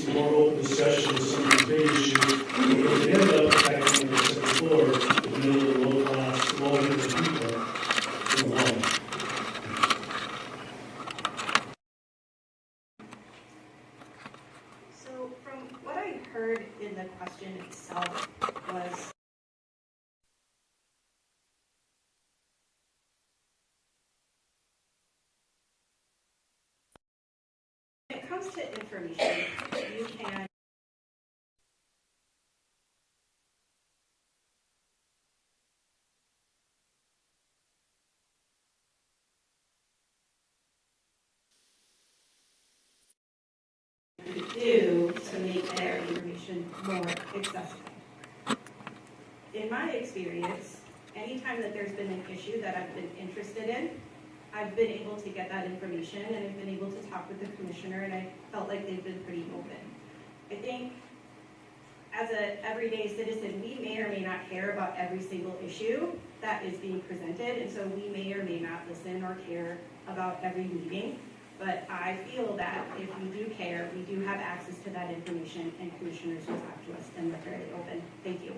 some more open discussion of some of these big issues. Because it ended up affecting, like I said before, the middle and low class, low income people in the long run. So from what I heard in the question itself was when it comes to information, you can do to make their information more accessible. In my experience, anytime that there's been an issue that I've been interested in, I've been able to get that information and I've been able to talk with the commissioner, and I felt like they've been pretty open. I think as an everyday citizen, we may or may not care about every single issue that is being presented, and so we may or may not listen or care about every meeting. But I feel that if we do care, we do have access to that information, and commissioners will talk to us, and they're fairly open. Thank you.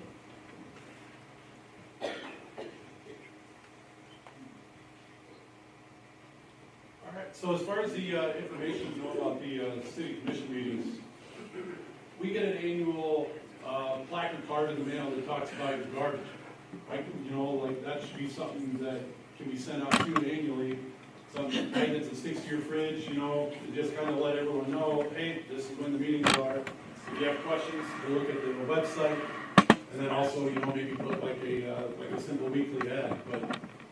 All right, so as far as the information you know about the city commission meetings, we get an annual placard card in the mail that talks about your garbage. Like, you know, like that should be something that can be sent out to you annually. Some magnets that sticks to your fridge, you know, to just kind of let everyone know, hey, this is when the meetings are. If you have questions, you look at the website, and then also, you know, maybe put like a simple weekly ad. But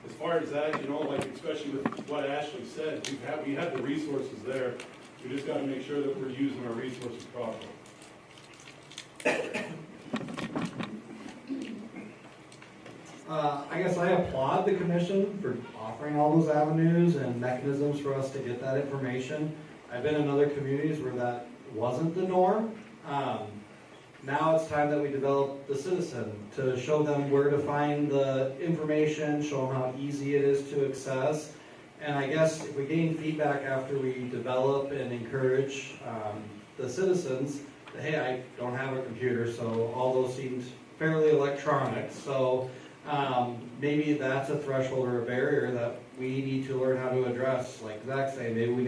as far as that, you know, like especially with what Ashley said, we have the resources there. We just got to make sure that we're using our resources properly. I guess I applaud the commission for offering all those avenues and mechanisms for us to get that information. I've been in other communities where that wasn't the norm. Now it's time that we develop the citizen to show them where to find the information, show them how easy it is to access. And I guess if we gain feedback after we develop and encourage the citizens, that, hey, I don't have a computer, so all those seemed fairly electronic. So maybe that's a threshold or a barrier that we need to learn how to address. Like Zach said, maybe we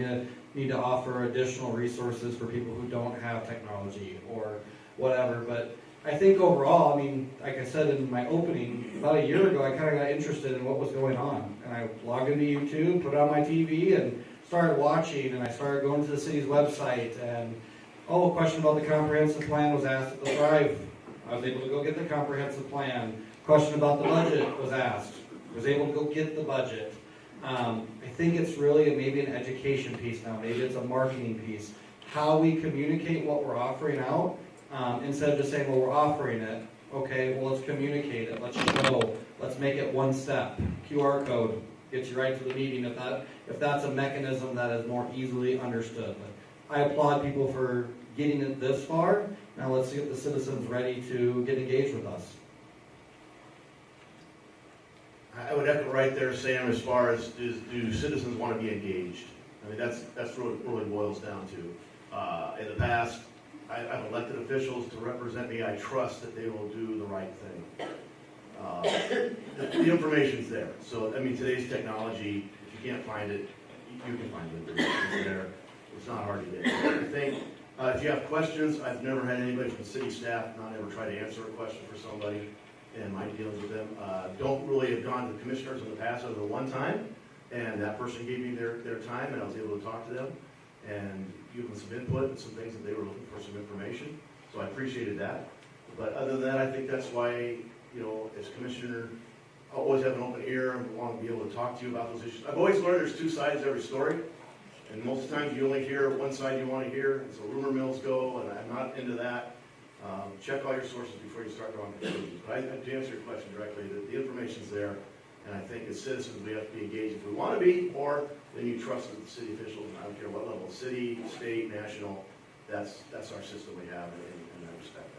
need to offer additional resources for people who don't have technology or whatever. But I think overall, I mean, like I said in my opening, about a year ago, I kind of got interested in what was going on. And I logged into YouTube, put it on my TV, and started watching, and I started going to the city's website, and a question about the comprehensive plan was asked at the Thrive. I was able to go get the comprehensive plan. Question about the budget was asked. I was able to go get the budget. I think it's really maybe an education piece now. Maybe it's a marketing piece. How we communicate what we're offering out, instead of just saying, well, we're offering it. Okay, well, let's communicate it. Let's show. Let's make it one step. QR code gets you right to the meeting if that's a mechanism that is more easily understood. But I applaud people for getting it this far. Now let's get the citizens ready to get engaged with us. I would echo right there, Sam, as far as do citizens want to be engaged? I mean, that's what it really boils down to. In the past, I've elected officials to represent me. I trust that they will do the right thing. The information's there. So, I mean, today's technology, if you can't find it, you can find it. It's there. It's not hard to get. I think if you have questions, I've never had anybody from city staff not ever try to answer a question for somebody in my dealings with them. Don't really have gone to the commissioners in the past other than one time, and that person gave me their time, and I was able to talk to them and give them some input and some things that they were looking for, some information. So I appreciated that. But other than that, I think that's why, you know, as commissioner, I always have an open ear and want to be able to talk to you about those issues. I've always learned there's two sides to every story, and most of the times you only hear one side you want to hear, and so rumor mills go, and I'm not into that. Check all your sources before you start drawing conclusions. But to answer your question directly, the information's there, and I think as citizens we have to be engaged if we want to be, or then you trust that the city officials, and I don't care what level, city, state, national, that's our system we have, and I respect that.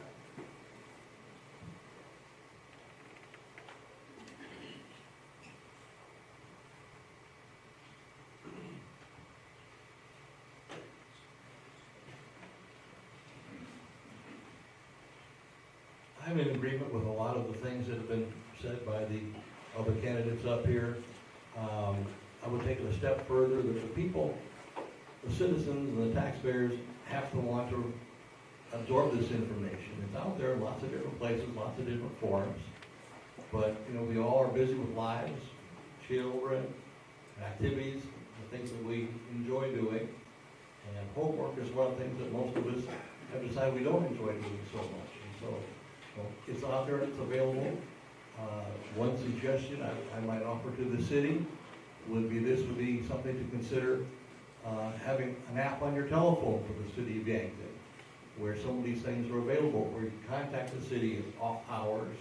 I'm in agreement with a lot of the things that have been said by the other candidates up here. I would take it a step further that the people, the citizens and the taxpayers have to want to absorb this information. It's out there in lots of different places, lots of different forums. But, you know, we all are busy with lives, children, activities, the things that we enjoy doing. And homework is one of the things that most of us have decided we don't enjoy doing so much. And so, you know, it's out there, it's available. One suggestion I might offer to the city would be something to consider, having an app on your telephone for the city of Yankton, where some of these things are available, where you can contact the city at off hours,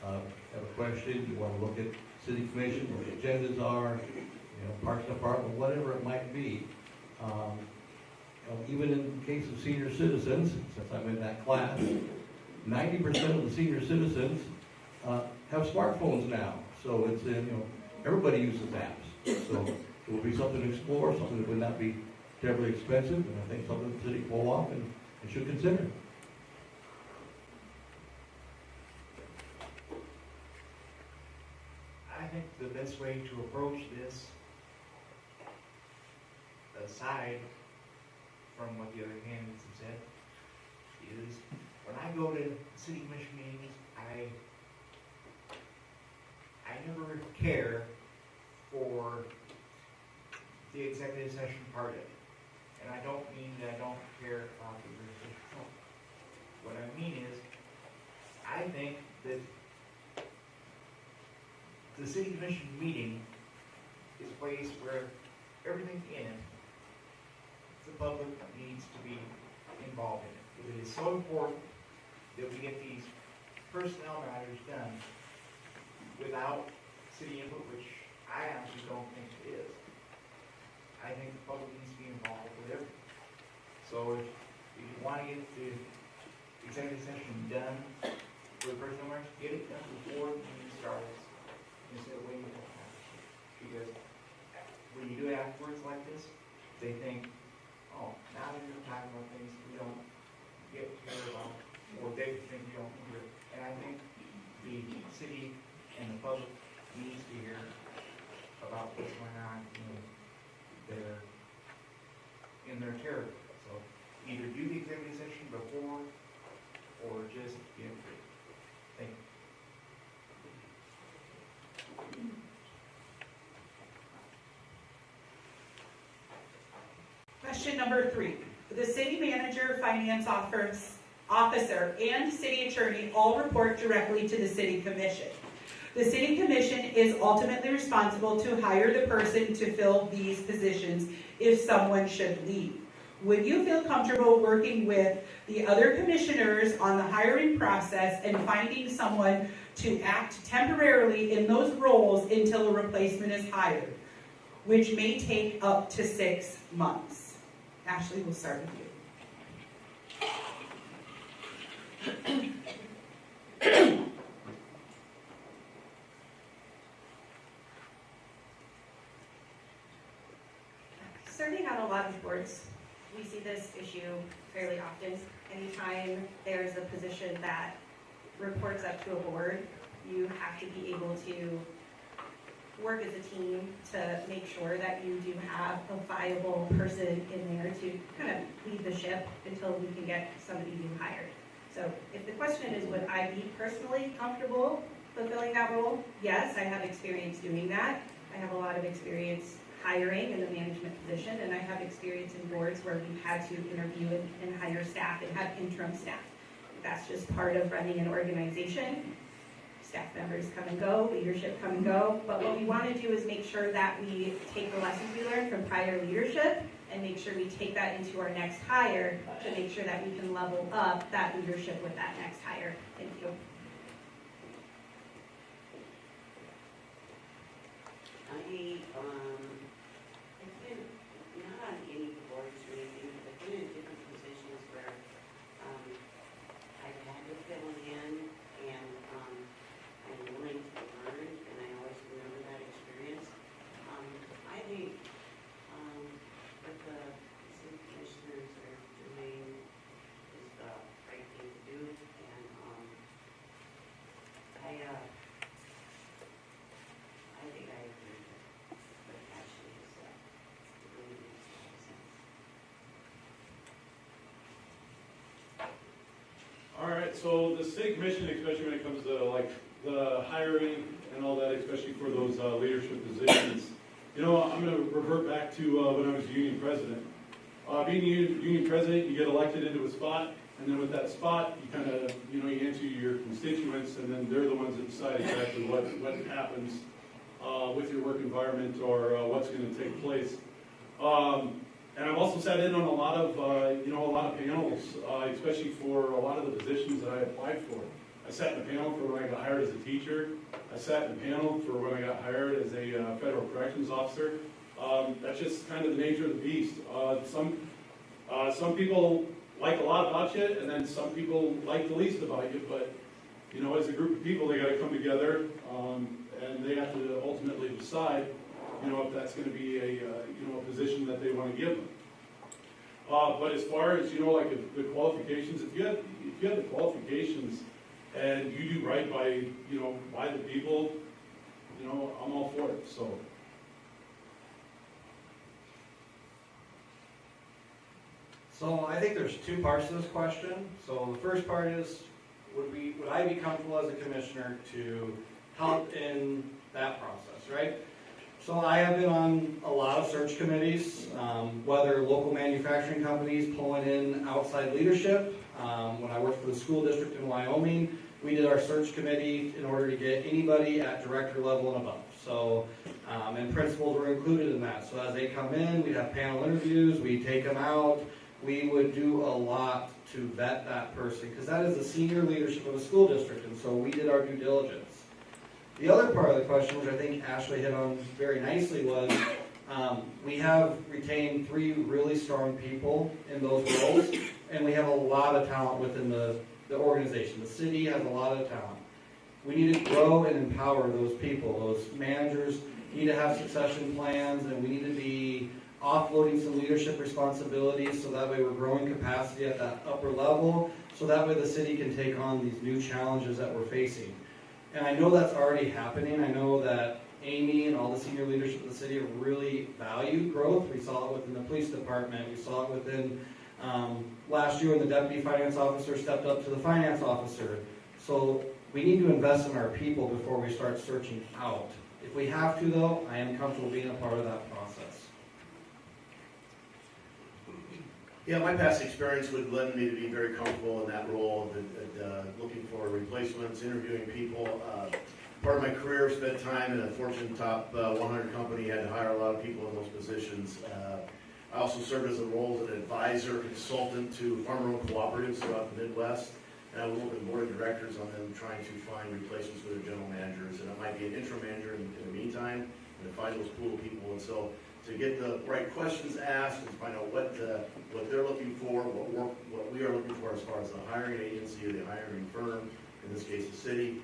have a question, you want to look at city commission, what the agendas are, you know, parks department, whatever it might be. You know, even in the case of senior citizens, since I'm in that class, 90% of the senior citizens have smartphones now. So it's in, you know, everybody uses apps. So it will be something to explore, something that would not be terribly expensive, and I think something the city pull off and should consider. I think the best way to approach this, aside from what the other candidates have said, is when I go to city commission meetings, I never care for the executive session part of it. And I don't mean that I don't care about the jurisdiction. What I mean is, I think that the city commission meeting is a place where everything in it, the public needs to be involved in it. It is so important that we get these personnel matters done without city input, which I actually don't think it is. I think the public needs to be involved with everything. So if you want to get the executive session done for the personnel matters, get it done before the meeting starts instead of waiting until after. Because when you do it afterwards like this, they think, oh, now that you're talking about things we don't get to hear about, or they think you don't hear. And I think the city and the public needs to hear about what's going on in their territory. So either do the executive session before or just get it. Thank you. Question number 3. The city manager, finance officer, and city attorney all report directly to the city commission. The city commission is ultimately responsible to hire the person to fill these positions if someone should leave. Would you feel comfortable working with the other commissioners on the hiring process and finding someone to act temporarily in those roles until a replacement is hired, which may take up to 6 months? Ashley, we'll start with you. Serving on a lot of boards, we see this issue fairly often. Anytime there's a position that reports up to a board, you have to be able to work as a team to make sure that you do have a viable person in there to kind of lead the ship until we can get somebody new hired. So if the question is, would I be personally comfortable fulfilling that role? Yes, I have experience doing that. I have a lot of experience hiring in the management position, and I have experience in boards where we've had to interview and hire staff and have interim staff. That's just part of running an organization. Staff members come and go, leadership come and go, but what we want to do is make sure that we take the lessons we learned from prior leadership and make sure we take that into our next hire to make sure that we can level up that leadership with that next hire. Thank you. I've been not on any boards or anything, but I've been in different positions where I've had to fill in, and I'm willing to learn, and I always remember that experience. I think what the city commissioners are doing is the right thing to do, and right, so the city commission, especially when it comes to like the hiring and all that, especially for those leadership positions, you know, I'm gonna revert back to when I was union president. Being union president, you get elected into a spot, and then with that spot, you kind of, you know, you answer your constituents, and then they're the ones that decide exactly what happens with your work environment or what's going to take place. And I've also sat in on a lot of, you know, a lot of panels, especially for a lot of the positions that I applied for. I sat in a panel for when I got hired as a teacher. I sat in a panel for when I got hired as a federal corrections officer. That's just kind of the nature of the beast. Some people like a lot about you, and then some people like the least about you. But you know, as a group of people, they got to come together, and they have to ultimately decide, you know, if that's going to be a you know, a position that they want to give them. But as far as, you know, like the qualifications, if you have the qualifications and you do right by, you know, by the people, you know, I'm all for it. So. So I think there's two parts to this question. So the first part is, would I be comfortable as a commissioner to help in that process, right? So I have been on a lot of search committees, whether local manufacturing companies pulling in outside leadership. When I worked for the school district in Wyoming, we did our search committee in order to get anybody at director level and above. So, and principals were included in that. So as they come in, we'd have panel interviews, we'd take them out. We would do a lot to vet that person, because that is the senior leadership of a school district, and so we did our due diligence. The other part of the question, which I think Ashley hit on very nicely, was we have retained 3 really strong people in those roles, and we have a lot of talent within the organization. The city has a lot of talent. We need to grow and empower those people. Those managers need to have succession plans, and we need to be offloading some leadership responsibilities so that way we're growing capacity at that upper level, so that way the city can take on these new challenges that we're facing. And I know that's already happening. I know that Amy and all the senior leadership of the city really value growth. We saw it within the police department. We saw it within last year when the deputy finance officer stepped up to the finance officer. So we need to invest in our people before we start searching out. If we have to, though, I am comfortable being a part of that process. Yeah, my past experience would lend me to be very comfortable in that role, looking for replacements, interviewing people. Part of my career spent time in a Fortune top 100 company, had to hire a lot of people in those positions. I also served as a role as an advisor, consultant to farmer-owned cooperatives throughout the Midwest. And I would work with board of directors on them trying to find replacements for their general managers. And it might be an interim manager in the meantime, and to find those pool of people. And so to get the right questions asked and find out what they're looking for, what we are looking for as far as the hiring agency or the hiring firm, in this case the city,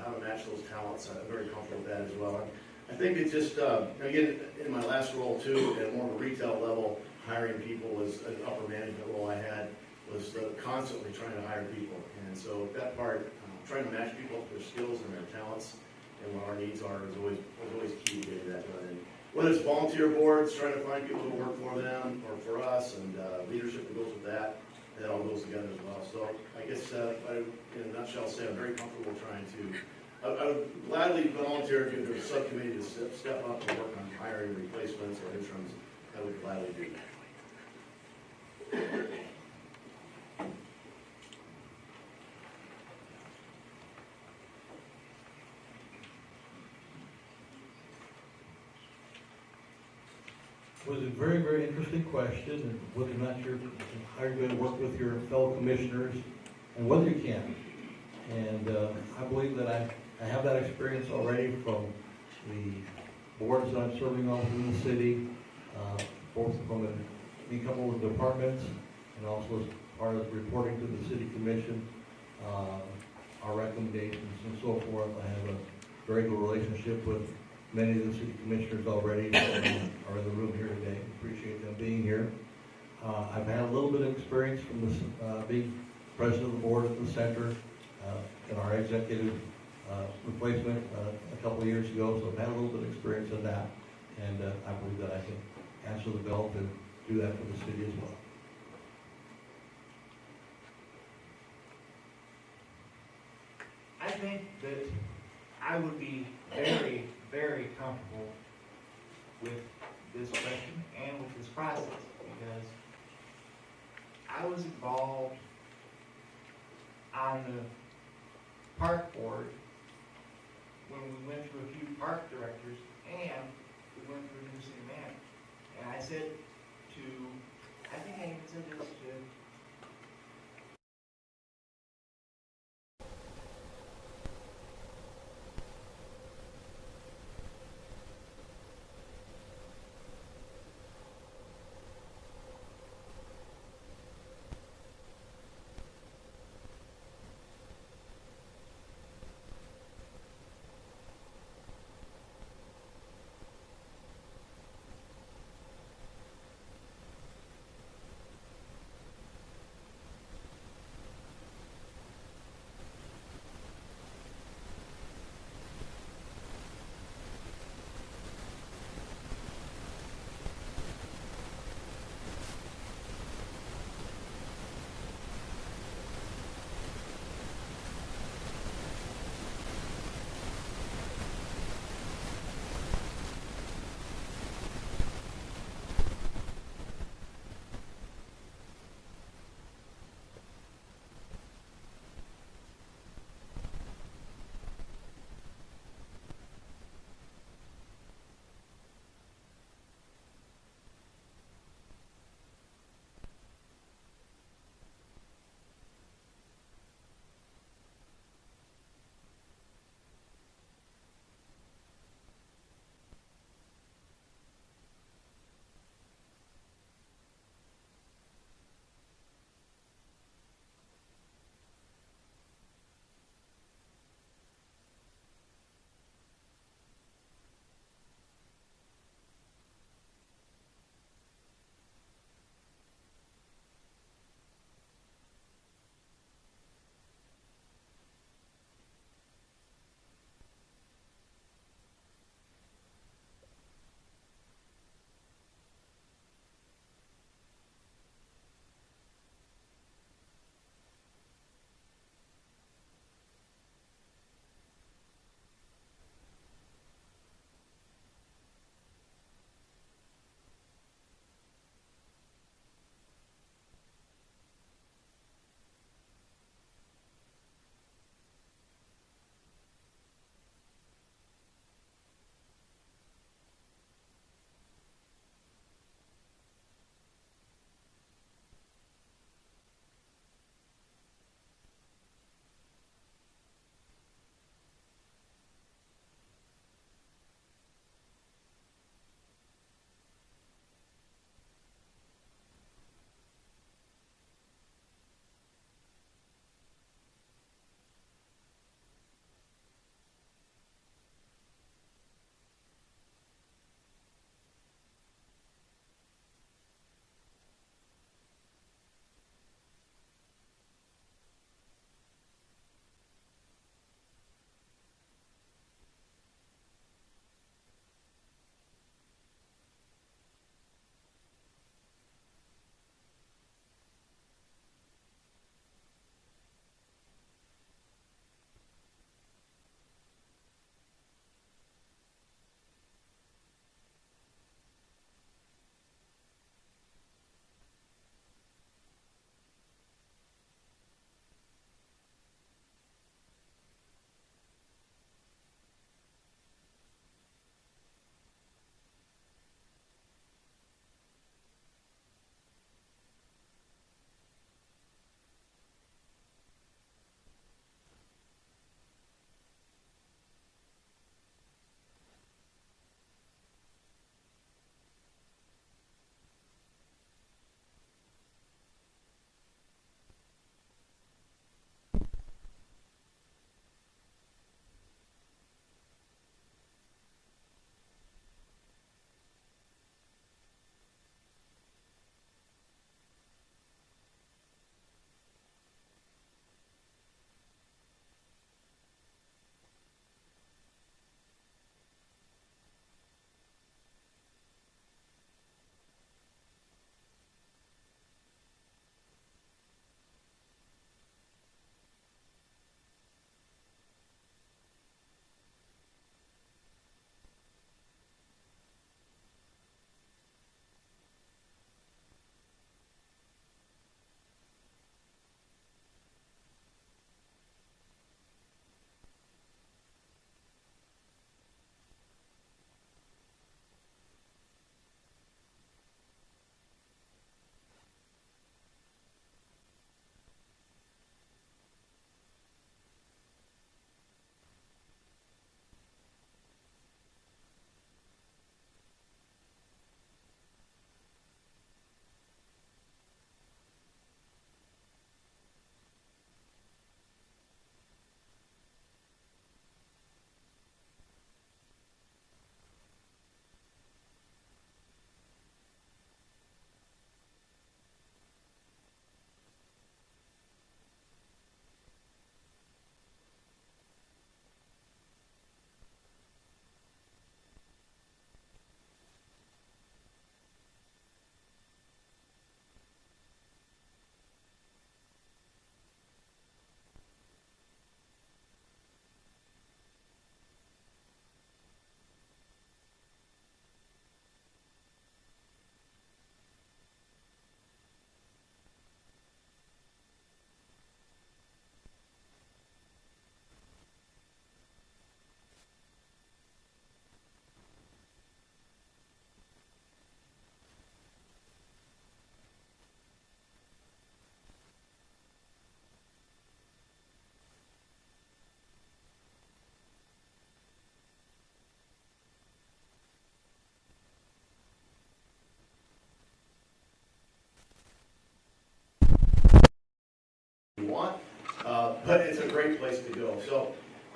how to match those talents. I'm very comfortable with that as well. I think it's just, again, in my last role too, at more of a retail level, hiring people was an upper management role I had, was constantly trying to hire people. And so that part, trying to match people up to their skills and their talents and what our needs are is always key to getting that done. And whether it's volunteer boards, trying to find people to work for them or for us, and leadership that goes with that, that all goes together as well. So I guess in a nutshell, say I'm very comfortable trying to. I would gladly volunteer if there's a subcommittee to step up and work on hiring replacements or interims. I would gladly do that. It was a very, very interesting question, and whether or not how you're going to work with your fellow commissioners, and whether you can. And I believe that I have that experience already from the boards that I'm serving on in the city, both from a couple of departments, and also as part of reporting to the city commission, our recommendations and so forth. I have a very good relationship with many of the city commissioners already that are in the room here today. Appreciate them being here. I've had a little bit of experience from this, being president of the board at the center in our executive replacement a couple of years ago, so I've had a little bit of experience in that, and I believe that I can answer the bell to do that for the city as well. I would be very, very comfortable with this question and with this process, because I was involved on the park board when we went through a few park directors and we went through a new city manager. And I said I think I even said this to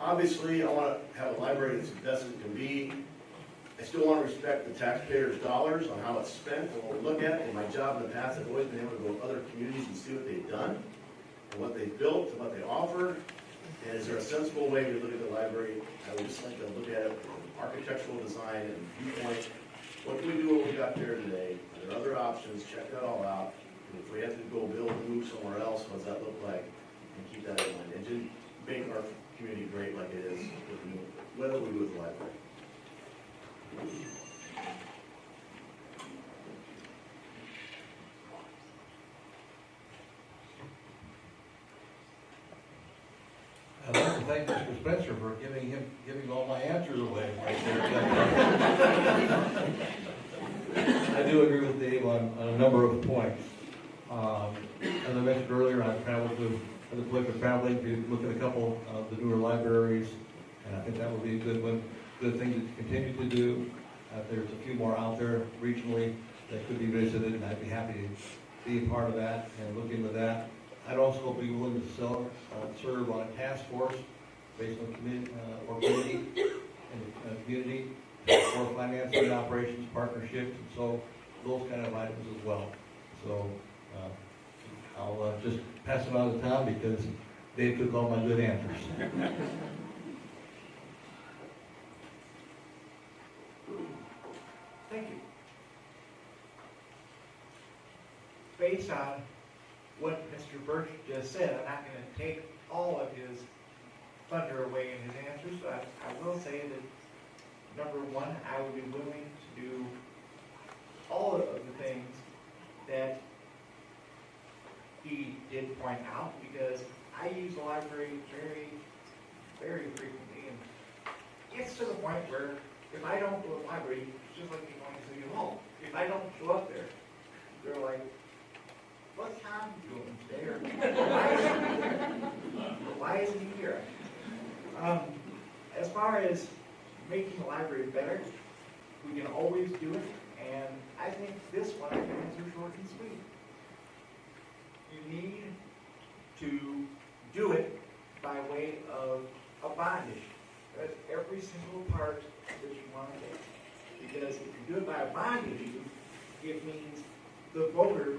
Obviously, I want to have a library that's the best it can be. I still want to respect the taxpayers' dollars on how it's spent and what we look at. In my job in the past, I've always been able to go to other communities and see what they've done, and what they've built, and what they offer. And is there a sensible way we look at the library? I would just like to look at it from architectural design and viewpoint. What can we do what we got there today? Are there other options? Check that all out. And if we have to go build and move somewhere else, what does that look like? And keep that in mind. And to make our community great like it is, whether we do with the library. I'd like to thank Mr. Spencer for giving all my answers away right there. I do agree with Dave on a number of points. As I mentioned earlier, I've traveled to, for the pleasure of traveling to look at a couple of the newer libraries, and I think that would be a good thing to continue to do. There's a few more out there regionally that could be visited, and I'd be happy to be a part of that and look into that. I'd also be willing to serve on a task force based on community and community for financing and operations partnerships, and so those kind of items as well. So I'll just pass it on to Tom because Dave took all my good answers. Thank you. Based on what Mr. Birch just said, I'm not going to take all of his thunder away in his answers, but I will say that, number one, I would be willing to do all of the things that he did point out, because I use the library very, very frequently, and it's to the point where if I don't go to the library, it's just like me going to City Hall. If I don't show up there, they're like, what's Tom doing there? Why isn't he here? As far as making the library better, we can always do it, and I think this one I can answer short and sweet. You need to do it by way of a bond issue. That's every single part that you want to take. Because if you do it by a bond issue, it means the voter,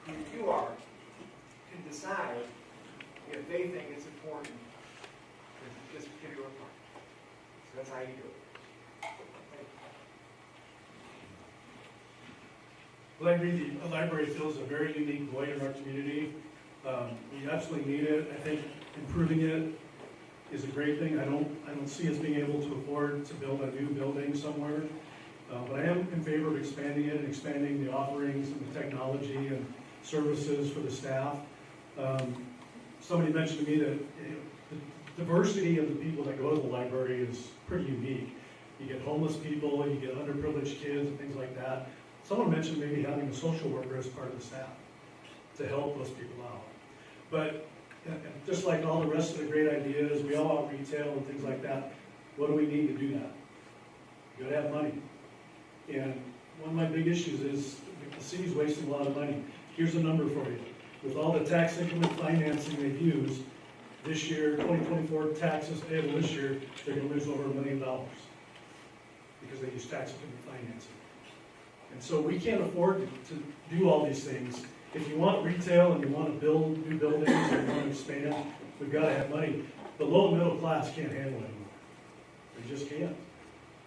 who you are, can decide if they think it's important for this particular part. So that's how you do it. Well, I agree, the library fills a very unique void in our community. We absolutely need it. I think improving it is a great thing. I don't see us being able to afford to build a new building somewhere. But I am in favor of expanding it and expanding the offerings and the technology and services for the staff. Somebody mentioned to me that the diversity of the people that go to the library is pretty unique. You get homeless people, you get underprivileged kids and things like that. Someone mentioned maybe having a social worker as part of the staff to help those people out. But just like all the rest of the great ideas, we all want retail and things like that. What do we need to do that? You gotta have money. And one of my big issues is the city's wasting a lot of money. Here's a number for you. With all the tax increment financing they've used, this year, 2024 taxes payable this year, they're gonna lose over $1 million because they use tax increment financing. And so we can't afford to do all these things. If you want retail and you want to build new buildings and you want to expand, we've got to have money. The low and middle class can't handle it anymore. They just can't.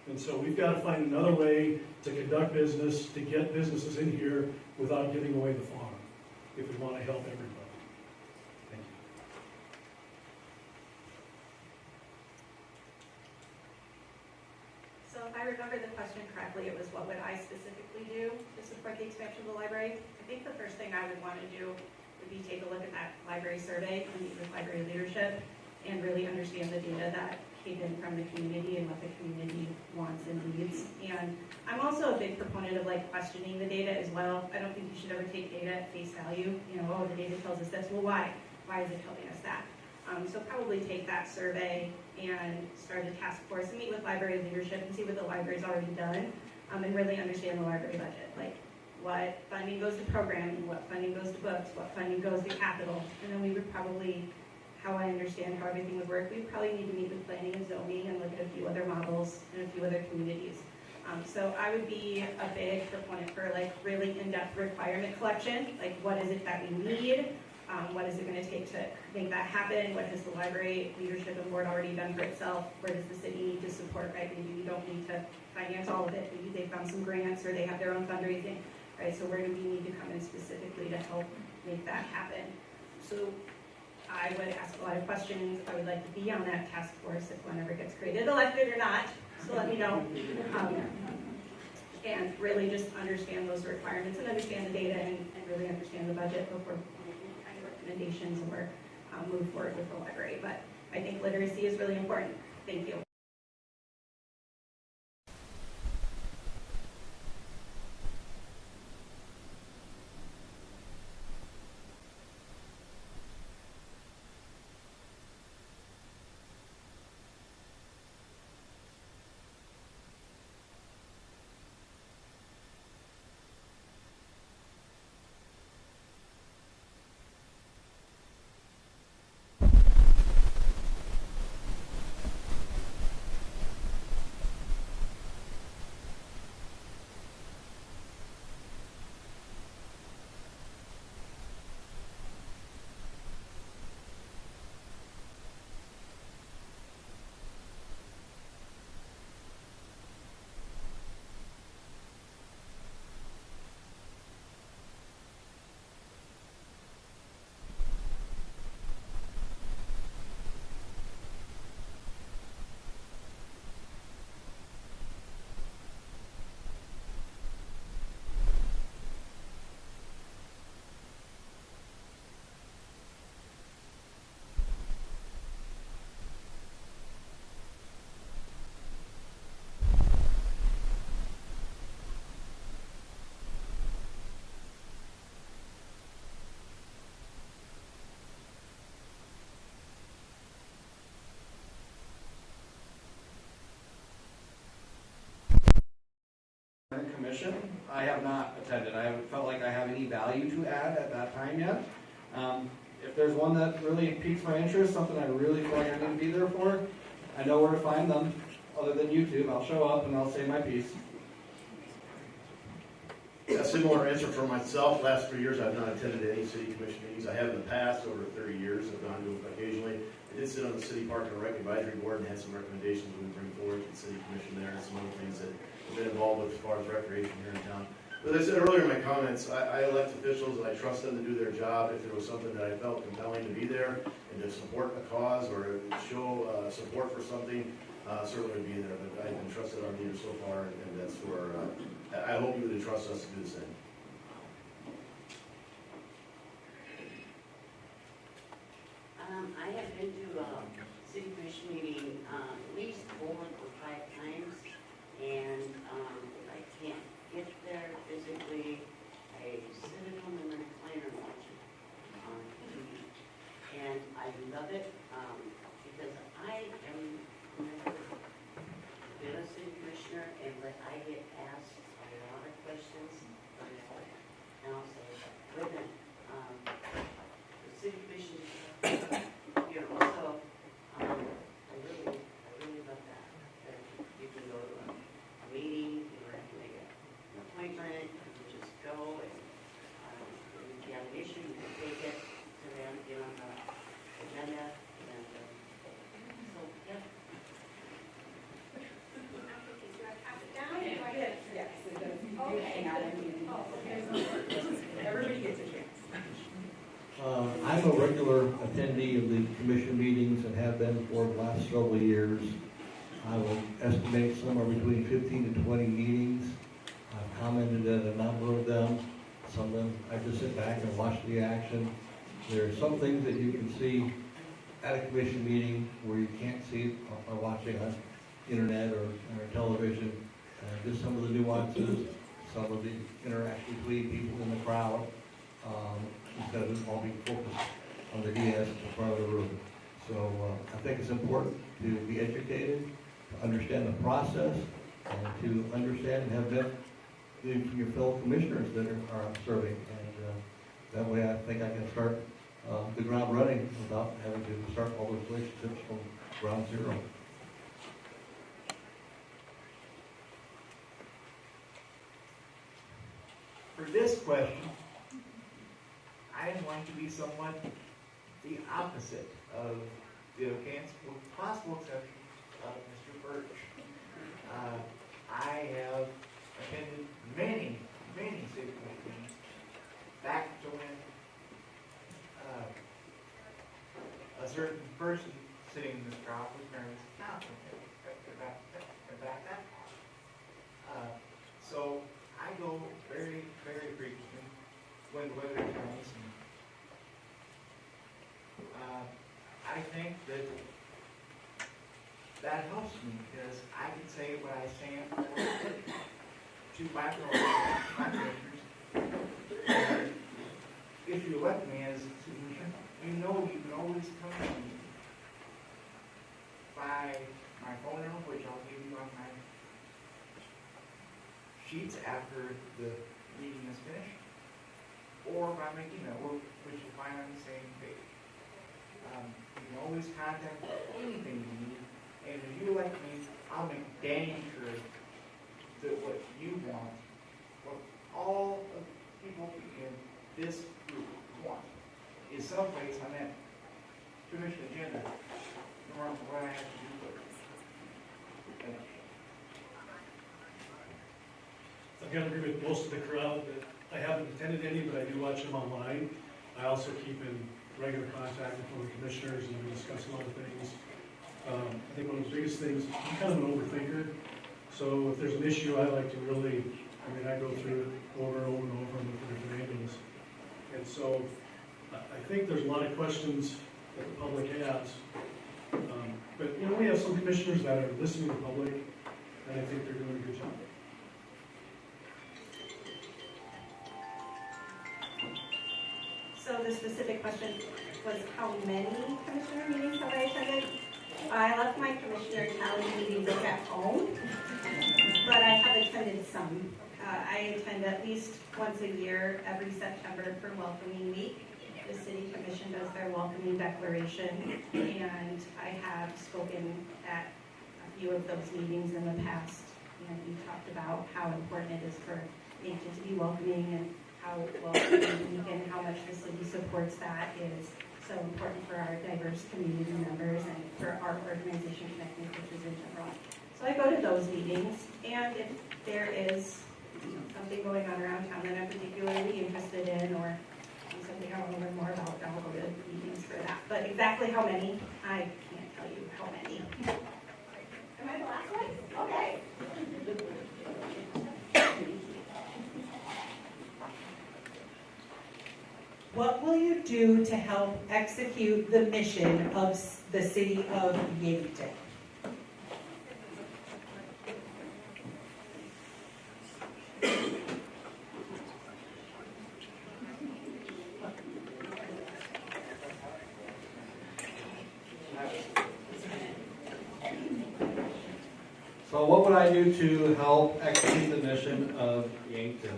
And so we've got to find another way to conduct business, to get businesses in here without giving away the farm, if we want to help everybody. Thank you. So if I remember the question correctly, it was what would I specifically do to support the expansion of the library? I think the first thing I would want to do would be take a look at that library survey and meet with library leadership and really understand the data that came in from the community and what the community wants and needs. And I'm also a big proponent of questioning the data as well. I don't think you should ever take data at face value. Oh, the data tells us this. Well, why? Why is it telling us that? So probably take that survey and start a task force and meet with library leadership and see what the library's already done, and really understand the library budget. Like what funding goes to programming, what funding goes to books, what funding goes to capital, and then we would probably how I understand how everything would work, we probably need to meet with planning and zoning and look at a few other models and a few other communities. So I would be a big proponent for like really in-depth requirement collection, like what is it that we need? What is it going to take to make that happen? What has the library leadership and board already done for itself? Where does the city need to support, right? Maybe we don't need to finance all of it. Maybe they found some grants or they have their own fundraising, right? So where do we need to come in specifically to help make that happen? So I would ask a lot of questions. I would like to be on that task force if one ever gets created, elected or not. So let me know. And really just understand those requirements and understand the data and really understand the budget before making kind of recommendations or move forward with the library. But I think literacy is really important. Thank you. Commission, I have not attended. I haven't felt like I have any value to add at that time yet. If there's one that really piques my interest, something I really feel like I need to be there for, I know where to find them. Other than YouTube, I'll show up and I'll say my piece. A similar answer for myself. Last 3 years, I've not attended any city commission meetings. I have in the past, over 30 years. I've gone to them occasionally. I did sit on the city park and rec advisory board and had some recommendations we would bring forward to the city commission there and some other things that I've been involved with as far as recreation here in town. But as I said earlier in my comments, I elect officials and I trust them to do their job. If there was something that I felt compelling to be there and to support a cause or show support for something, certainly would be there. But I've been trusted our leaders so far, and that's where I hope you would entrust us to do the same. I have been to a city commission meeting at least 4 or 5 times, and if I can't get there physically, I sit at home in my recliner and watch it on TV. And I love it because I am never been a city commissioner, but I get asked a lot of questions from them, and I'll say, wait a minute, the city commission, you know, so I really love that. That you can go to a meeting, you don't have to make an appointment, you can just go, and if you have an issue, you can take it to them, get on the agenda, and so, yeah. Everybody gets a chance. I'm a regular attendee of the commission meetings and have been for the last several years. I will estimate somewhere between 15 to 20 meetings. I've commented at a number of them. Some of them I just sit back and watch the action. There are some things that you can see at a commission meeting where you can't see or watching on internet or television. Just some of the nuances, some of the interaction between people in the crowd, instead of all being focused on the DS in the front of the room. So I think it's important to be educated, to understand the process, and to understand and have met your fellow commissioners that are serving. And that way I think I can start the ground running without having to start all those relationships from ground zero. For this question, I am going to be somewhat the opposite of the against, with possible exception of Mr. Birch. I have attended many city commission meetings back to when a certain person sitting in this crowd was married as a council back that far. So I go very frequently when the weather comes. And, I think that helps me because I can say what I stand for to my commissioners. If you elect me as a commissioner, you know you can always come to me by my phone number, which I'll give you on my sheets after the meeting is finished, or by my email, which you'll find on the same page. You can always contact anything you need, and if you elect me, I'll make dang sure that what you want, what all of the people in this group want, is someplace on that commission agenda, no matter what I have to do with it. Thank you. I've got to agree with most of the crowd that I haven't attended any, but I do watch them online. I also keep in regular contact with one of the commissioners and we discuss a lot of things. I think one of the biggest things, I'm kind of an overthinker, so if there's an issue, I like to really, I go through it over and over and over and look for different angles. And so I think there's a lot of questions that the public has. But we have some commissioners that are listening to the public, and I think they're doing a good job. So the specific question was how many commissioner meetings have I attended? I left my commissioner tally meetings at home, but I have attended some. I attend at least once a year, every September for Welcoming Week. The City Commission does their welcoming declaration, and I have spoken at a few of those meetings in the past. And we talked about how important it is for Yankton to be welcoming and how welcoming and how much the city supports that is so important for our diverse community members and for our organization connecting churches in general. So I go to those meetings, and if there is something going on around town that I'm particularly interested in or something I want to learn more about, I'll go to meetings for that. But exactly how many, I can't tell you how many. Am I the last one? Okay. What will you do to help execute the mission of the city of Yankton? So what would I do to help execute the mission of Yankton?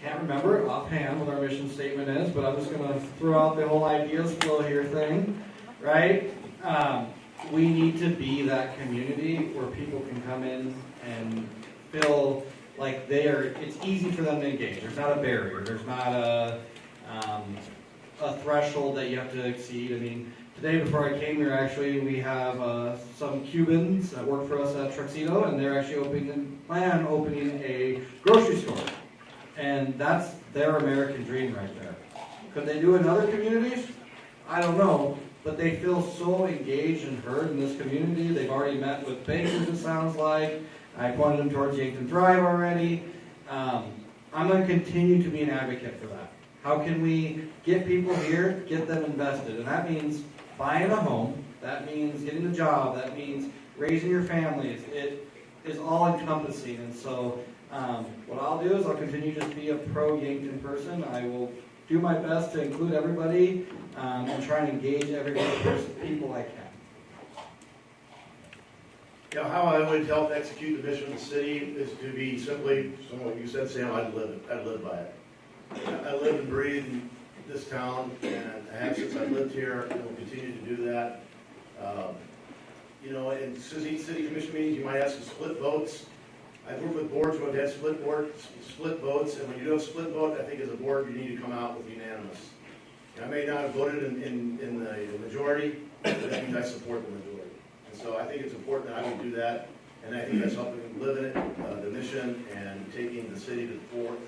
Can't remember offhand what our mission statement is, but I'm just going to throw out the whole ideas flow here thing, right? We need to be that community where people can come in and feel like it's easy for them to engage. There's not a barrier. There's not a threshold that you have to exceed. I mean, today before I came here, actually, we have some Cubans that work for us at Tuxedo, and they're actually plan on opening a grocery store. And that's their American dream right there. Could they do it in other communities? I don't know. But they feel so engaged and heard in this community. They've already met with bankers, it sounds like. I pointed them towards Yankton Thrive already. I'm going to continue to be an advocate for that. How can we get people here, get them invested? And that means buying a home. That means getting a job. That means raising your families. It is all encompassing. And so what I'll do is I'll continue to be a pro-Yankton person. I will do my best to include everybody and try and engage every people I can. Yeah, how I would help execute the mission of the city is to be simply, what you said, Sam, I'd live by it. I live and breathe this town, and I have since I've lived here, and will continue to do that. You know, in city commission meetings, you might have some split votes. I've worked with boards where they had split votes, and when you do a split vote, I think as a board, you need to come out with unanimous. And I may not have voted in the majority, but that means I support the majority. And so I think it's important that I would do that, and I think that's helping live in it, the mission, and taking the city to the forward,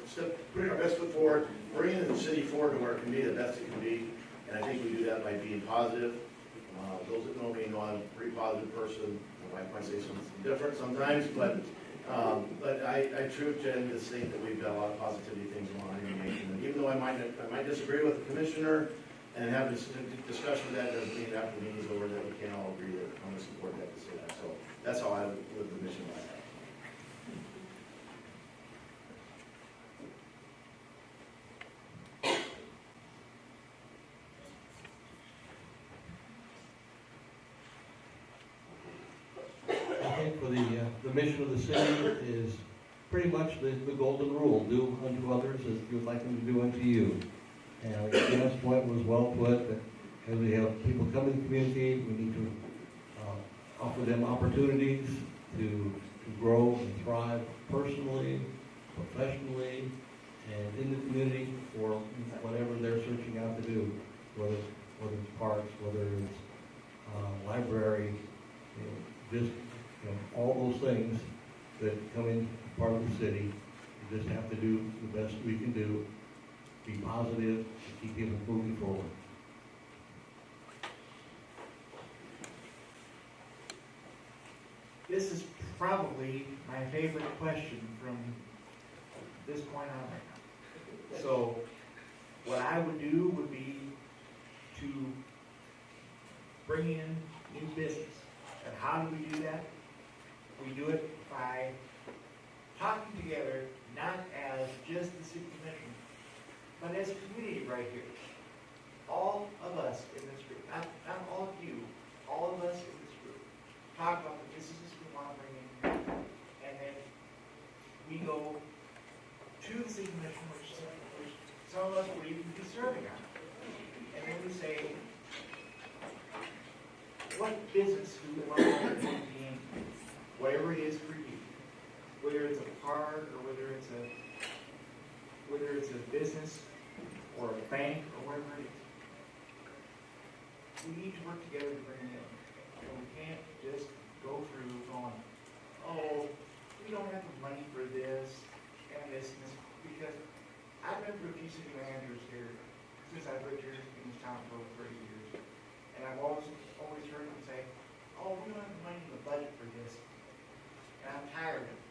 putting our best foot forward, bringing the city forward to where it can be the best it can be. And I think we do that by being positive. Those that know me know I'm a pretty positive person. My wife might say something different sometimes, but I truly genuinely think that we've got a lot of positivity things going on in the nation. And even though I might disagree with the commissioner and have this discussion with that, doesn't mean after the meeting's over that we can't all agree that I'm going to support that to say that. So that's how I would live the mission by that. I think for the mission of the city is pretty much the golden rule: do unto others as you would like them to do unto you. And Jen's point was well put, that as we have people come in the community, we need to offer them opportunities to grow and thrive personally, professionally, and in the community for whatever they're searching out to do, whether it's parks, whether it's library, all those things that come in part of the city. We just have to do the best we can do, be positive, and keep people moving forward. This is probably my favorite question from this point on right now. So what I would do would be to bring in new business. And how do we do that? We do it by talking together, not as just the city commission, but as a community right here. All of us in this group, not all of you, all of us in this group, talk about the businesses we want to bring in here. And then we go to the city commission, which some of us would even be serving on. And then we say, what business do we want to bring in? Whatever it is for you, whether it's a park or whether it's a business or a bank or whatever it is, we need to work together to bring it in. And we can't just go through going, oh, we don't have the money for this and this, because I've been through a few city managers here since I've lived here in this town for over 30 years, and I've always heard them say, oh, we don't have the money in the budget for this. And I'm tired of it.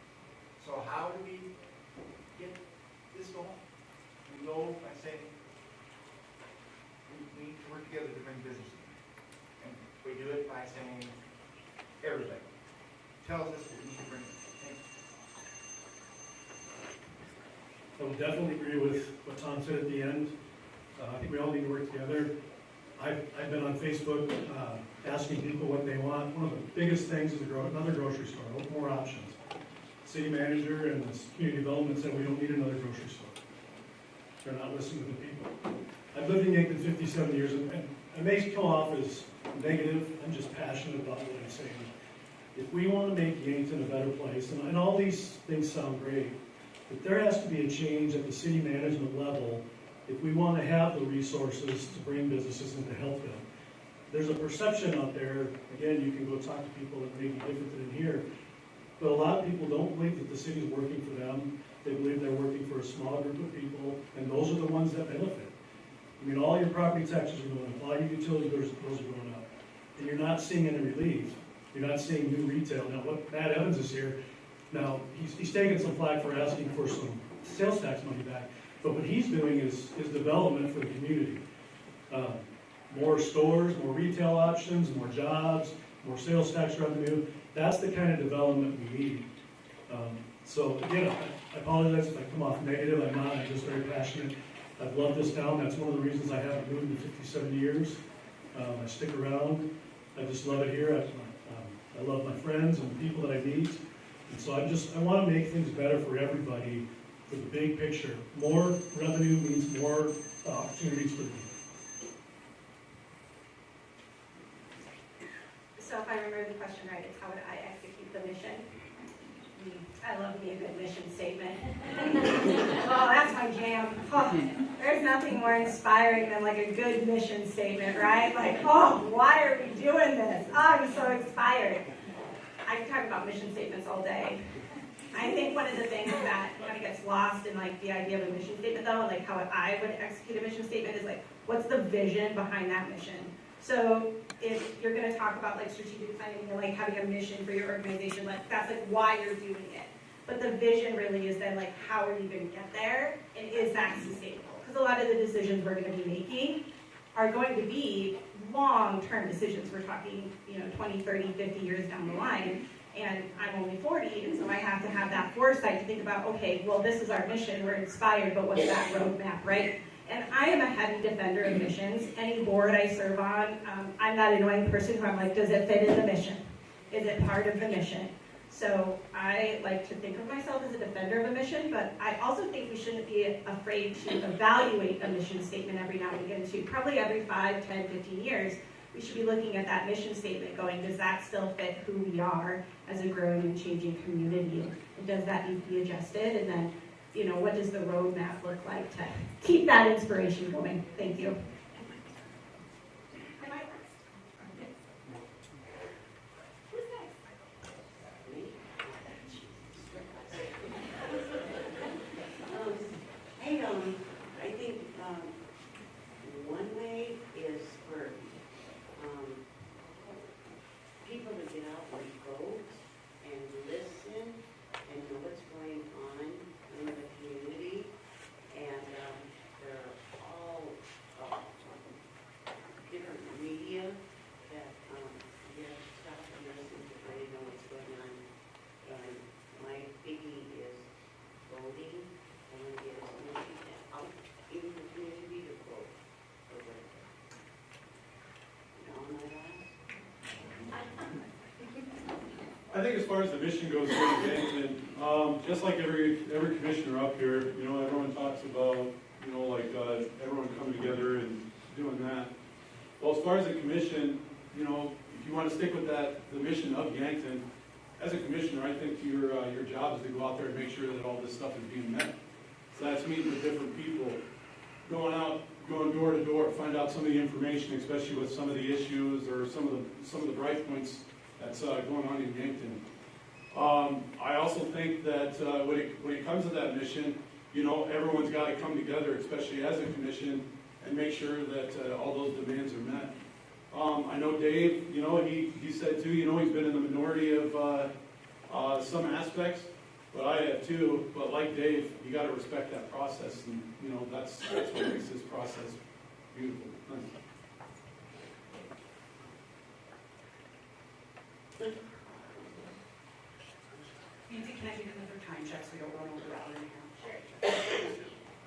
So how do we get this going? We go by saying we need to work together to bring business in. And we do it by saying everybody tells us what we need to bring in. I would definitely agree with what Tom said at the end. I think we all need to work together. I've been on Facebook asking people what they want. One of the biggest things is another grocery store, more options. City manager and the community development said we don't need another grocery store. They're not listening to the people. I've lived in Yankton 57 years, and I may come off as negative. I'm just passionate about what I'm saying. If we want to make Yankton a better place, and all these things sound great, but there has to be a change at the city management level if we want to have the resources to bring businesses and to help them. There's a perception out there, again, you can go talk to people that may be different than in here, but a lot of people don't believe that the city is working for them. They believe they're working for a small group of people, and those are the ones that benefit. I mean, all your property taxes are going up, all your utility bills are going up, and you're not seeing any relief. You're not seeing new retail. Now, what Matt Evans is here, now, he's taking some flack for asking for some sales tax money back, but what he's doing is development for the community. More stores, more retail options, more jobs, more sales tax revenue. That's the kind of development we need. So again, I apologize if I come off negative. I'm not. I'm just very passionate. I've loved this town. That's one of the reasons I haven't moved in 57 years. I stick around. I just love it here. I love my friends and the people that I meet. And so I want to make things better for everybody for the big picture. More revenue means more opportunities for the youth. So if I remember the question right, it's how would I execute the mission? I love me a good mission statement. Oh, that's my jam. Oh, there's nothing more inspiring than like a good mission statement, right? Like, oh, why are we doing this? Oh, I'm so inspired. I can talk about mission statements all day. I think one of the things that kind of gets lost in like the idea of a mission statement though, like how I would execute a mission statement is like, what's the vision behind that mission? So if you're going to talk about like strategic planning and like having a mission for your organization, like that's like why you're doing it. But the vision really is then like how are you going to get there, and is that sustainable? Because a lot of the decisions we're going to be making are going to be long-term decisions. We're talking, 20, 30, 50 years down the line. And I'm only 40, and so I have to have that foresight to think about, okay, well, this is our mission, we're inspired, but what's that roadmap, right? And I am a heavy defender of missions. Any board I serve on, I'm that annoying person who I'm like, does it fit in the mission? Is it part of the mission? So I like to think of myself as a defender of a mission, but I also think we shouldn't be afraid to evaluate a mission statement every now and again too. Probably every 5, 10, 15 years, we should be looking at that mission statement going, does that still fit who we are as a growing and changing community? And does that need to be adjusted? And then, what does the roadmap look like to keep that inspiration going? Thank you. Am I next? Who's next? I think one way is for people to get out and vote and listen and know what's going on in the community. And there are all different media that you have to stop and listen to really know what's going on. And my biggie is voting. I want to get as many people out in the community to vote for whatever. All my life. I think as far as the mission goes, just like every commissioner up here, everyone talks about, everyone coming together and doing that. Well, as far as the commission, if you want to stick with the mission of Yankton, as a commissioner, I think your job is to go out there and make sure that all this stuff is being met. So that's meeting with different people, going door to door, find out some of the information, especially with some of the issues or some of the bright points that's going on in Yankton. I also think that when it comes to that mission, everyone's got to come together, especially as a commission, and make sure that all those demands are met. I know Dave, he said too, he's been in the minority of some aspects, but I have too. But like Dave, you got to respect that process, and that's what makes this process beautiful. Thanks. Nancy, can I do another time check so we don't run over that right now? Sure.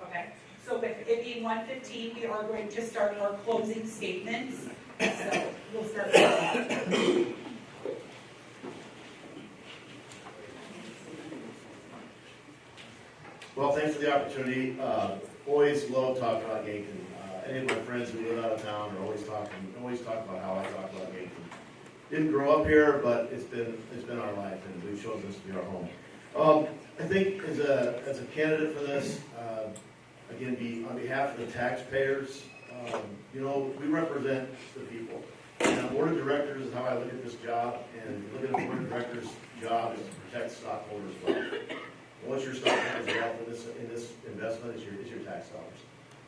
Okay, so with it being 1:15, we are going to start our closing statements. So we'll start with that. Well, thanks for the opportunity. Always love talking about Yankton. Any of my friends who live out of town are always talk about how I talk about Yankton. Didn't grow up here, but it's been our life, and we've chosen this to be our home. I think as a candidate for this, again, on behalf of the taxpayers, we represent the people. And the board of directors is how I look at this job, and look at the board of directors' job is to protect stockholders' wealth. What's your stockholders' wealth in this investment is your tax dollars.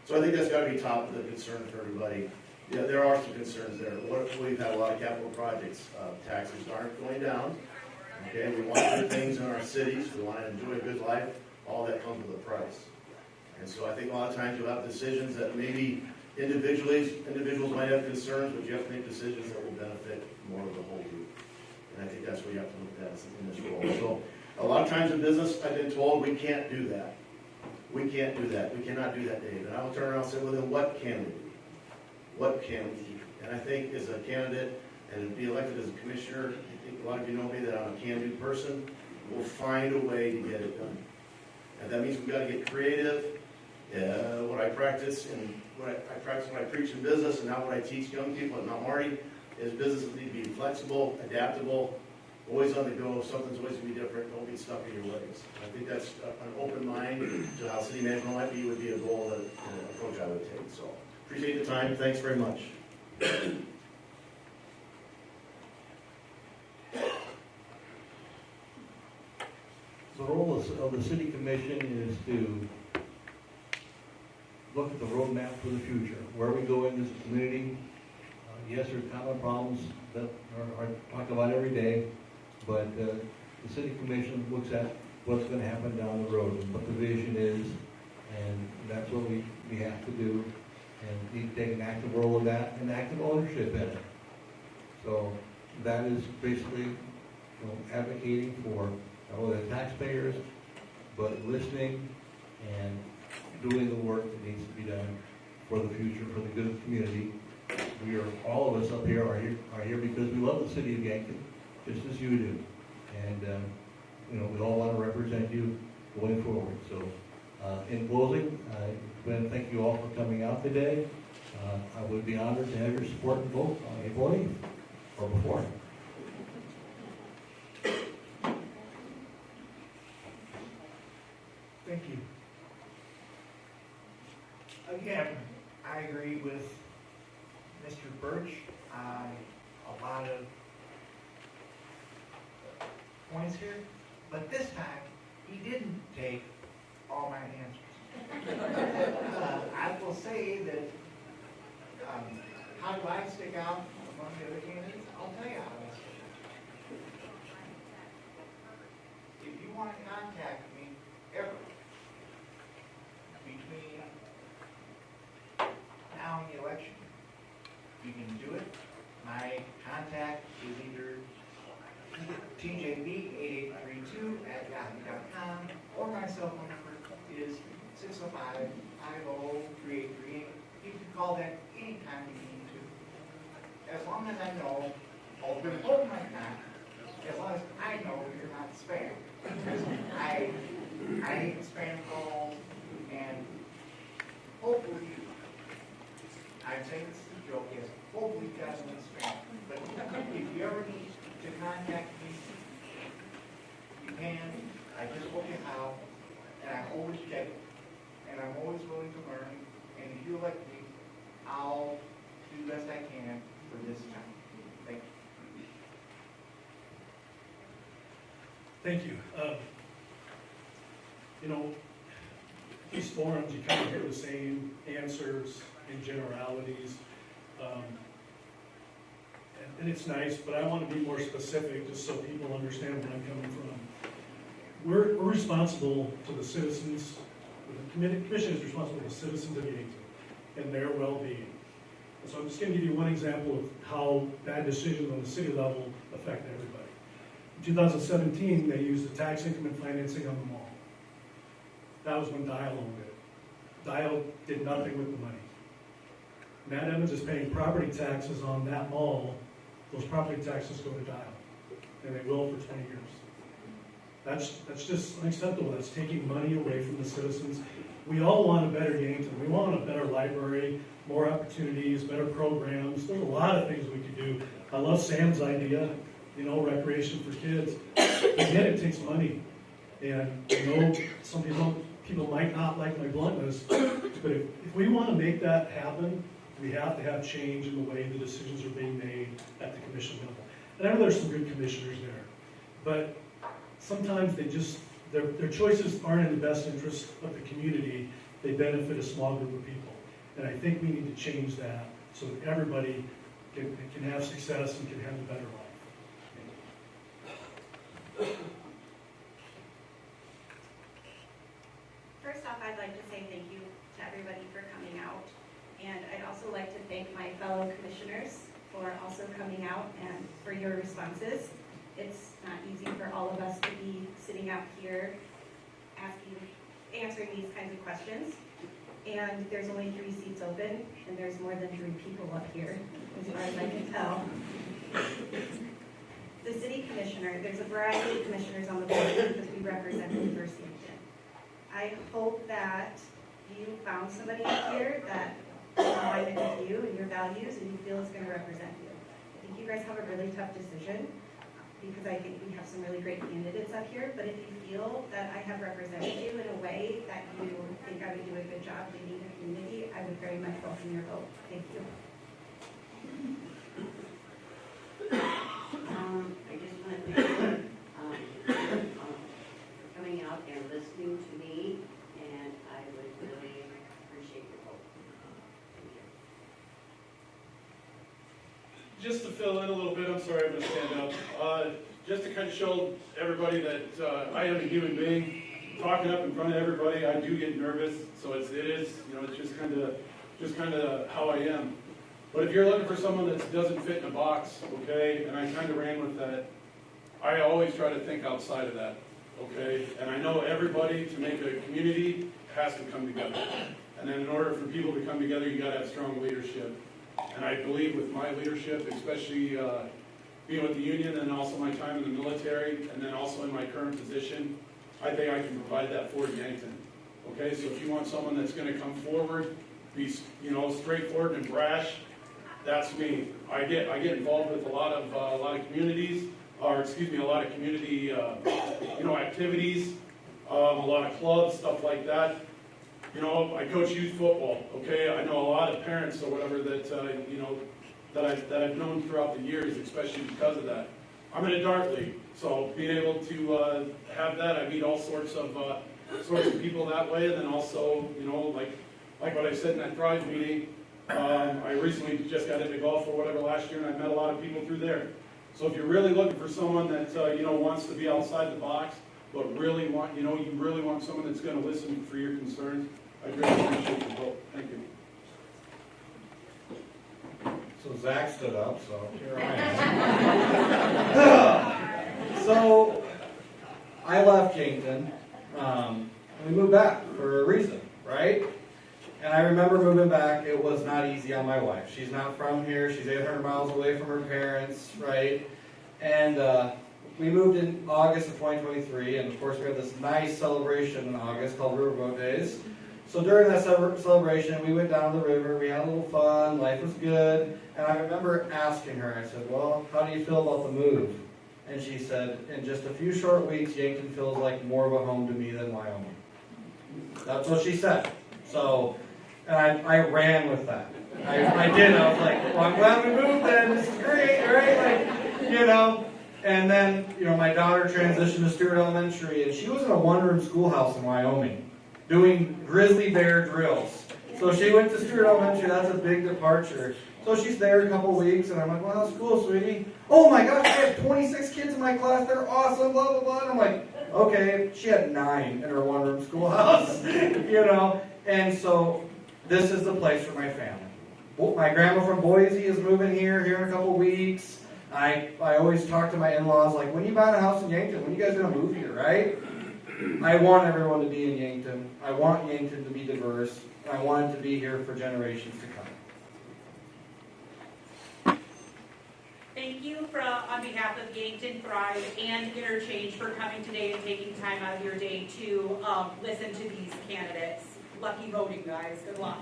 So I think that's got to be top of the concern for everybody. Yeah, there are some concerns there. We've had a lot of capital projects. Taxes aren't going down. Okay, we want good things in our cities. We want to enjoy a good life. All that comes with a price. And so I think a lot of times you'll have decisions that maybe individuals might have concerns, but you have to make decisions that will benefit more of the whole group. And I think that's what you have to look at in this role. So a lot of times in business, I've been told we can't do that. We can't do that. We cannot do that, Dave. And I will turn around and say, well, then what can we do? What can we do? And I think as a candidate and be elected as a commissioner, I think a lot of you know me that I'm a can-do person. We'll find a way to get it done. And that means we've got to get creative. What I practice and what I practice when I preach in business, and now what I teach young people at Mount Marty, is businesses need to be flexible, adaptable, always on the go. Something's always going to be different. Don't get stuck in your ways. I think that's an open mind to how city management might be, would be a goal, that an approach I would take. So appreciate the time. Thanks very much. The role of the city commission is to look at the roadmap for the future, where we go in this community. Yes, there's common problems that are talked about every day, but the city commission looks at what's going to happen down the road and what the vision is, and that's what we have to do, and need to take an active role in that and active ownership in it. So that is basically, advocating for not only the taxpayers, but listening and doing the work that needs to be done for the future, for the good of the community. We are, all of us up here are here because we love the city of Yankton, just as you do. And, we all want to represent you going forward. So, in closing, Ben, thank you all for coming out today. I would be honored to have your support and vote on April 8th, or before. Thank you. Again, I agree with Mr. Birch on a lot of points here, but this time, he didn't take all my answers. I will say that, how do I stick out among the other candidates? I'll tell you how I stick out. If you want to contact me ever, between now and the election, you can do it. My contact is either tjb8832@yahoo.com, or my cell phone number is 605-50-3838. You can call that anytime you need to. As long as I know, although important might not, as long as I know you're not spam. Because I hate spam calls, and hopefully, I'm saying this is a joke, yes, hopefully you guys don't spam. But if you ever need to contact me, you can. I just told you how, and I always check it, and I'm always willing to learn. And if you elect me, I'll do the best I can for this time. Thank you. Thank you. These forums, you kind of hear the same answers in generalities. And it's nice, but I want to be more specific just so people understand where I'm coming from. We're responsible to the citizens, the commission is responsible to the citizens of Yankton and their well-being. And so I'm just going to give you one example of how bad decisions on the city level affect everybody. In 2017, they used the tax increment financing on the mall. That was when Dial owned it. Dial did nothing with the money. Matt Evans is paying property taxes on that mall. Those property taxes go to Dial, and they will for 20 years. That's just unacceptable. That's taking money away from the citizens. We all want a better Yankton. We want a better library, more opportunities, better programs. There's a lot of things we could do. I love Sam's idea, recreation for kids. Again, it takes money. And some people might not like my bluntness, but if we want to make that happen, we have to have change in the way the decisions are being made at the commission level. And I know there's some good commissioners there, but sometimes their choices aren't in the best interest of the community. They benefit a small group of people. And I think we need to change that so that everybody can have success and can have a better life. First off, I'd like to say thank you to everybody for coming out. And I'd also like to thank my fellow commissioners for also coming out and for your responses. It's not easy for all of us to be sitting out here answering these kinds of questions. And there's only 3 seats open, and there's more than 3 people up here, as far as I can tell. The city commissioner, there's a variety of commissioners on the board because we represent the First Yankton. I hope that you found somebody up here that is aligned with you and your values and you feel is going to represent you. I think you guys have a really tough decision because I think we have some really great candidates up here, but if you feel that I have represented you in a way that you think I would do a good job leading the community, I would very much welcome your vote. Thank you. I just want to thank you for coming out and listening to me, and I would really appreciate your vote. Thank you. Just to fill in a little bit, I'm sorry, I'm going to stand up. Just to kind of show everybody that I am a human being. Talking up in front of everybody, I do get nervous. So it is, it's just kind of how I am. But if you're looking for someone that doesn't fit in a box, okay, and I kind of ran with that, I always try to think outside of that, okay? And I know everybody, to make a community, has to come together. And then in order for people to come together, you got to have strong leadership. And I believe with my leadership, especially being with the union and also my time in the military, and then also in my current position, I think I can provide that for Yankton. Okay, so if you want someone that's going to come forward, be straightforward and brash, that's me. I get involved with a lot of communities, or excuse me, a lot of community activities, a lot of clubs, stuff like that. I coach youth football. Okay, I know a lot of parents or whatever that I've known throughout the years, especially because of that. I'm in a dart league, so being able to have that, I meet all sorts of people that way, and then also, like what I said in that Thrive meeting, I recently just got into golf or whatever last year, and I met a lot of people through there. So if you're really looking for someone that wants to be outside the box, but really want you really want someone that's going to listen for your concerns, I really appreciate your vote. Thank you. So Zach stood up, so here I am. So I left Yankton, and we moved back for a reason, right? And I remember moving back, it was not easy on my wife. She's not from here, she's 800 miles away from her parents, right? And we moved in August of 2023, and of course we had this nice celebration in August called Riverboat Days. So during that celebration, we went down to the river, we had a little fun, life was good, and I remember asking her, I said, well, how do you feel about the move? And she said, in just a few short weeks, Yankton feels like more of a home to me than Wyoming. That's what she said. So, and I ran with that. I did, I was like, well, I'm glad we moved then, this is great, right? And then, my daughter transitioned to Stewart Elementary, and she was in a one-room schoolhouse in Wyoming, doing grizzly bear drills. So she went to Stewart Elementary, that's a big departure. So she's there a couple weeks, and I'm like, well, how's school, sweetie? Oh my gosh, I have 26 kids in my class, they're awesome, blah, blah, blah. And I'm like, okay, she had 9 in her one-room schoolhouse, And so this is the place for my family. Well, my grandma from Boise is moving here in a couple weeks. I always talk to my in-laws, like, when you buy a house in Yankton, when you guys going to move here, right? I want everyone to be in Yankton. I want Yankton to be diverse. And I want it to be here for generations to come. Thank you on behalf of Yankton, Thrive, and Interchange for coming today and taking time out of your day to listen to these candidates. Lucky voting, guys. Good luck.